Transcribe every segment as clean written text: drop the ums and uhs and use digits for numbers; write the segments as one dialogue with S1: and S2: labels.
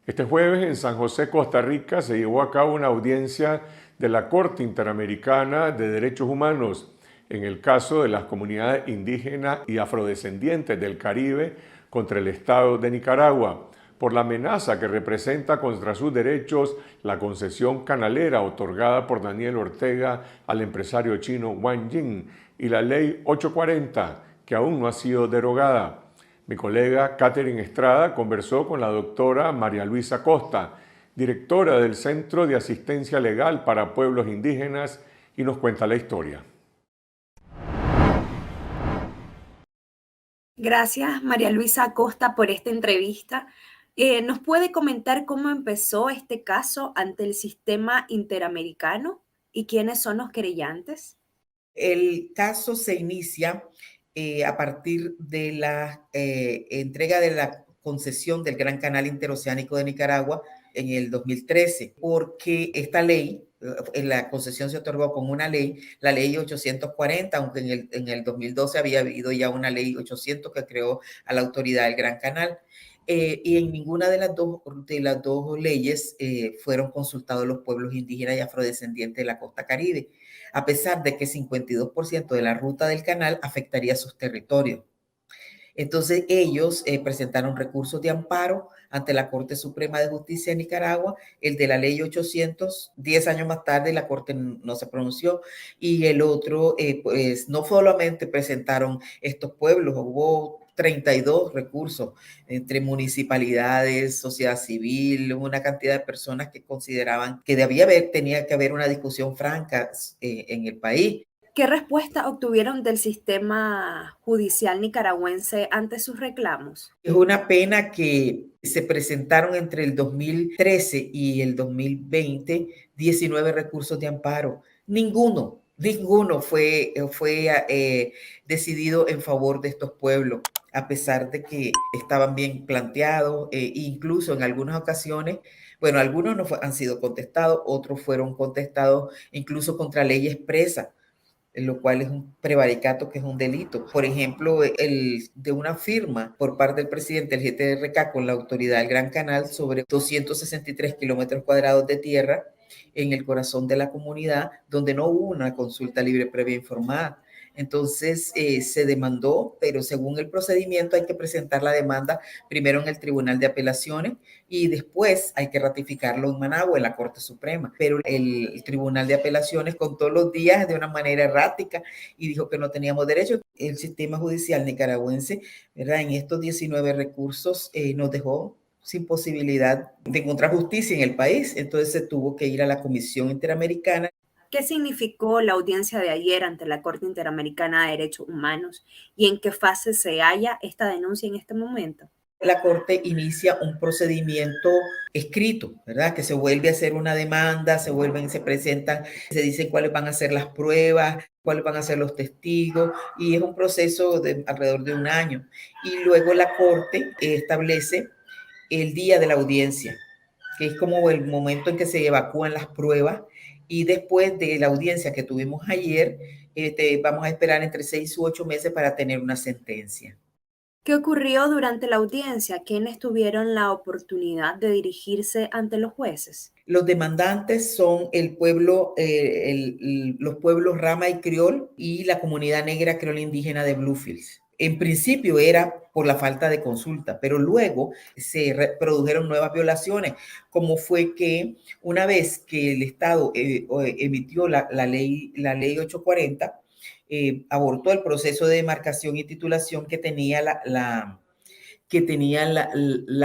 S1: Este jueves en San José, Costa Rica, se llevó a cabo una audiencia de la Corte Interamericana de Derechos Humanos en el caso de las comunidades indígenas y afrodescendientes del Caribe contra el Estado de Nicaragua por la amenaza que representa contra sus derechos la concesión canalera otorgada por Daniel Ortega al empresario chino Wang Jing y la Ley 840, que aún no ha sido derogada. Mi colega Catherine Estrada conversó con la doctora María Luisa Costa, directora del Centro de Asistencia Legal para Pueblos Indígenas, y nos cuenta la historia.
S2: Gracias, María Luisa Acosta, por esta entrevista. ¿Nos puede comentar cómo empezó este caso ante el sistema interamericano y quiénes son los querellantes?
S3: El caso se inicia a partir de la entrega de la concesión del Gran Canal Interoceánico de Nicaragua en el 2013, porque esta ley, la concesión se otorgó con una ley, la ley 840, aunque en el 2012 había habido ya una ley 800 que creó a la autoridad del Gran Canal. Y en ninguna de las dos leyes fueron consultados los pueblos indígenas y afrodescendientes de la costa Caribe, a pesar de que 52% de la ruta del canal afectaría sus territorios. Entonces ellos presentaron recursos de amparo ante la Corte Suprema de Justicia de Nicaragua, el de la ley 800, 10 años más tarde la Corte no se pronunció, y el otro, pues no solamente presentaron estos pueblos, hubo 32 recursos entre municipalidades, sociedad civil, una cantidad de personas que consideraban que tenía que haber una discusión franca en el país.
S2: ¿Qué respuesta obtuvieron del sistema judicial nicaragüense ante sus reclamos?
S3: Es una pena que se presentaron entre el 2013 y el 2020 19 recursos de amparo. Ninguno fue decidido en favor de estos pueblos, a pesar de que estaban bien planteados, incluso en algunas ocasiones, bueno, algunos no han sido contestados, otros fueron contestados incluso contra ley expresa, lo cual es un prevaricato, que es un delito. Por ejemplo, el de una firma por parte del presidente del GTRK con la autoridad del Gran Canal sobre 263 kilómetros cuadrados de tierra en el corazón de la comunidad, donde no hubo una consulta libre previa informada. Entonces se demandó, pero según el procedimiento hay que presentar la demanda primero en el Tribunal de Apelaciones y después hay que ratificarlo en Managua, en la Corte Suprema. Pero el Tribunal de Apelaciones contó los días de una manera errática y dijo que no teníamos derecho. El sistema judicial nicaragüense, ¿verdad?, en estos 19 recursos nos dejó sin posibilidad de encontrar justicia en el país. Entonces se tuvo que ir a la Comisión Interamericana.
S2: ¿Qué significó la audiencia de ayer ante la Corte Interamericana de Derechos Humanos y en qué fase se halla esta denuncia en este momento?
S3: La Corte inicia un procedimiento escrito, ¿verdad? Que se vuelve a hacer una demanda, se presentan, se dicen cuáles van a ser las pruebas, cuáles van a ser los testigos, y es un proceso de alrededor de un año. Y luego la Corte establece el día de la audiencia, que es como el momento en que se evacúan las pruebas, y después de la audiencia que tuvimos ayer, vamos a esperar entre 6 u 8 meses para tener una sentencia.
S2: ¿Qué ocurrió durante la audiencia? ¿Quiénes tuvieron la oportunidad de dirigirse ante los jueces?
S3: Los demandantes son el pueblo, los pueblos Rama y Criol y la comunidad negra creol indígena de Bluefields. En principio era por la falta de consulta, pero luego se produjeron nuevas violaciones, como fue que una vez que el Estado emitió la ley 840, abortó el proceso de demarcación y titulación que tenía la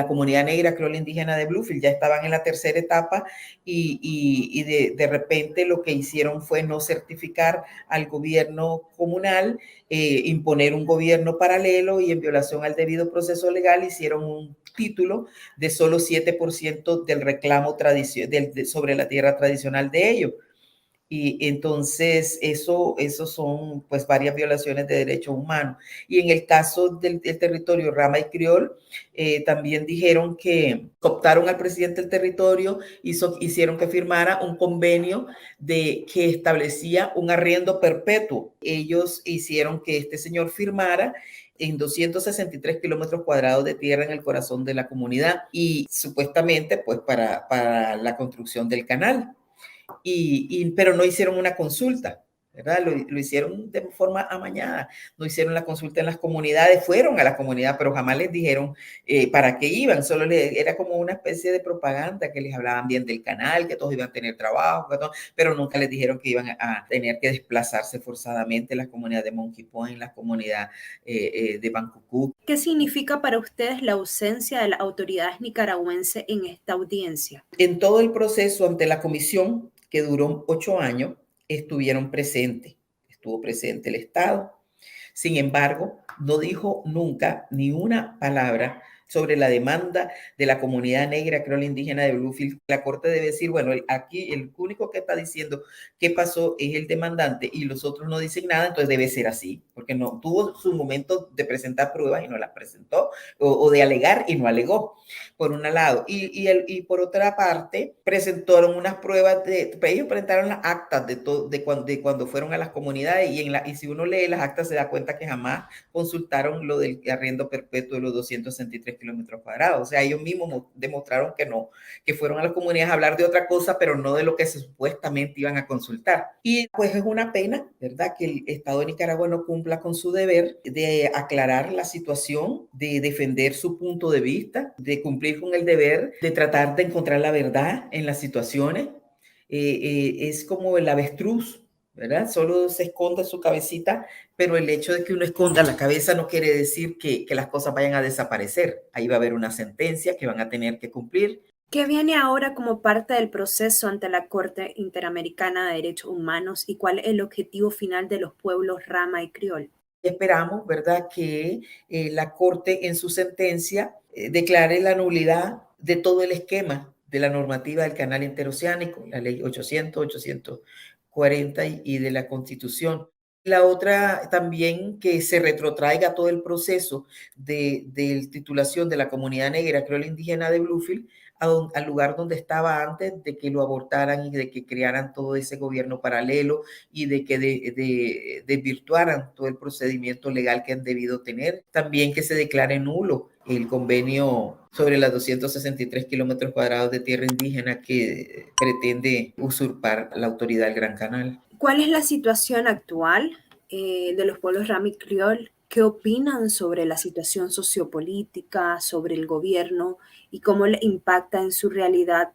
S3: comunidad negra creola indígena de Bluefield. Ya estaban en la tercera etapa y de repente lo que hicieron fue no certificar al gobierno comunal, imponer un gobierno paralelo, y en violación al debido proceso legal hicieron un título de solo 7% del reclamo sobre la tierra tradicional de ellos. Y entonces eso son pues varias violaciones de derechos humanos. Y en el caso del territorio Rama y Criol, también dijeron que cooptaron al presidente del territorio, hicieron que firmara un convenio que establecía un arriendo perpetuo. Ellos hicieron que este señor firmara en 263 kilómetros cuadrados de tierra en el corazón de la comunidad y supuestamente pues para la construcción del canal. Pero no hicieron una consulta, ¿verdad? Lo hicieron de forma amañada, no hicieron la consulta en las comunidades, fueron a la comunidad, pero jamás les dijeron para qué iban, era como una especie de propaganda que les hablaban bien del canal, que todos iban a tener trabajo, pero nunca les dijeron que iban a tener que desplazarse forzadamente las comunidades de Monkey Point, las comunidades de Bancucú.
S2: ¿Qué significa para ustedes la ausencia de las autoridades nicaragüenses en esta audiencia?
S3: En todo el proceso ante la comisión, que duró 8 años, estuvieron presentes, estuvo presente el Estado. Sin embargo, no dijo nunca ni una palabra sobre la demanda de la comunidad negra, creo, la indígena de Bluefield. La Corte debe decir, bueno, aquí el único que está diciendo qué pasó es el demandante y los otros no dicen nada, entonces debe ser así, porque no tuvo su momento de presentar pruebas y no las presentó, o de alegar y no alegó, por un lado. Y por otra parte, presentaron unas pruebas, ellos presentaron las actas de cuando fueron a las comunidades y si uno lee las actas se da cuenta que jamás consultaron lo del arriendo perpetuo de los 263 kilómetros cuadrados. O sea, ellos mismos demostraron que no, que fueron a las comunidades a hablar de otra cosa, pero no de lo que supuestamente iban a consultar. Y pues es una pena, ¿verdad?, que el Estado de Nicaragua no cumpla con su deber de aclarar la situación, de defender su punto de vista, de cumplir con el deber de tratar de encontrar la verdad en las situaciones. Es como el avestruz, ¿verdad? Solo se esconde su cabecita, pero el hecho de que uno esconda la cabeza no quiere decir que las cosas vayan a desaparecer. Ahí va a haber una sentencia que van a tener que cumplir.
S2: ¿Qué viene ahora como parte del proceso ante la Corte Interamericana de Derechos Humanos y cuál es el objetivo final de los pueblos Rama y Criol?
S3: Esperamos, ¿verdad?, que la Corte en su sentencia declare la nulidad de todo el esquema de la normativa del Canal Interoceánico, la ley 800, 840 y de la Constitución. La otra también, que se retrotraiga todo el proceso de titulación de la comunidad negra criolla indígena de Bluefield al lugar donde estaba antes de que lo abortaran y de que crearan todo ese gobierno paralelo y de que desvirtuaran todo el procedimiento legal que han debido tener. También que se declare nulo el convenio sobre los 263 kilómetros cuadrados de tierra indígena que pretende usurpar la autoridad del Gran Canal.
S2: ¿Cuál es la situación actual de los pueblos Rama y Criol? ¿Qué opinan sobre la situación sociopolítica, sobre el gobierno y cómo le impacta en su realidad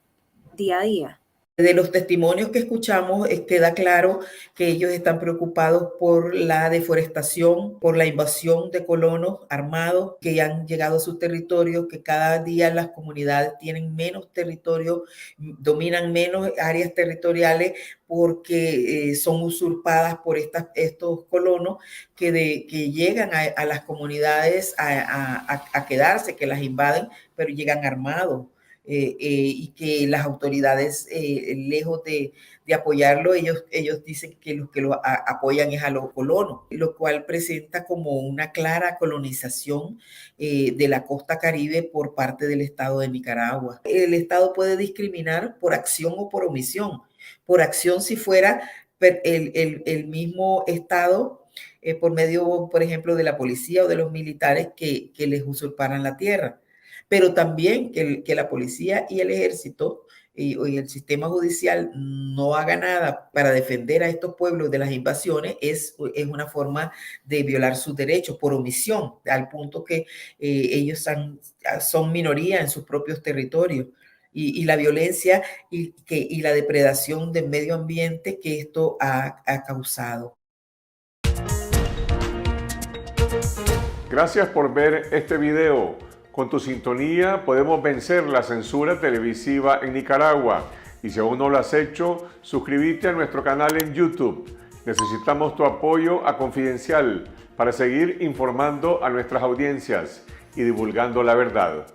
S2: día a día?
S3: De los testimonios que escuchamos, queda claro que ellos están preocupados por la deforestación, por la invasión de colonos armados que han llegado a sus territorios, que cada día las comunidades tienen menos territorio, dominan menos áreas territoriales porque son usurpadas por estos colonos que llegan a las comunidades a quedarse, que las invaden, pero llegan armados. Y que las autoridades, lejos de apoyarlo, ellos dicen que los que lo apoyan es a los colonos, lo cual presenta como una clara colonización de la costa caribe por parte del Estado de Nicaragua. El Estado puede discriminar por acción o por omisión. Por acción, si fuera el mismo Estado, por medio, por ejemplo, de la policía o de los militares que les usurparan la tierra. Pero también que la policía y el ejército y el sistema judicial no haga nada para defender a estos pueblos de las invasiones es una forma de violar sus derechos por omisión, al punto que ellos son minoría en sus propios territorios. Y la violencia y la depredación del medio ambiente que esto ha causado.
S1: Gracias por ver este video. Con tu sintonía podemos vencer la censura televisiva en Nicaragua. Y si aún no lo has hecho, suscríbete a nuestro canal en YouTube. Necesitamos tu apoyo a Confidencial para seguir informando a nuestras audiencias y divulgando la verdad.